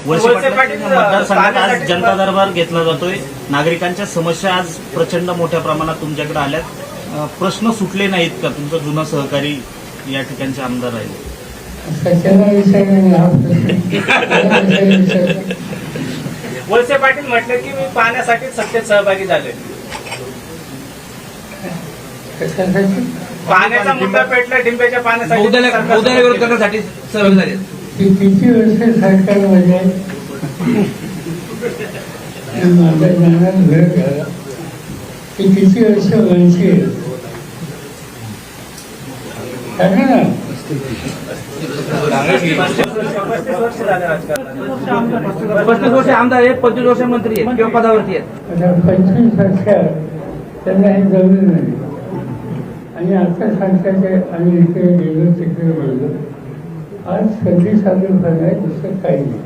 वळसे पाटील मतदारसंघात आज जनता दरबार घेतला जातोय. नागरिकांच्या समस्या आज प्रचंड मोठ्या प्रमाणात तुमच्याकडे आल्यात. प्रश्न सुटले नाहीत का? तुमचा जुना सहकारी या ठिकाणचे आमदार राहिले. वळसे पाटील म्हटलं की मी पाहण्यासाठी सत्तेत सहभागी झाले. पाण्याचा मुद्दा पेटला, डिंब्याच्या पाण्यासाठी विरोध करण्यासाठी सहभागी झाले. किती वर्ष सरकारमध्ये माझा ज्ञानात भर झाला की किती वर्ष वंचित सांगा ना. 35 वर्ष आमदार आहेत, 25 वर्ष मंत्री आहेत किंवा पदावरती आहेत. आता 25 वर्षात त्यांना हे जमलं नाही आणि आता सांगताचे आम्ही इकडे गेलो तिकडे बोललो. आज संधी साधून दुसरं काही नाही.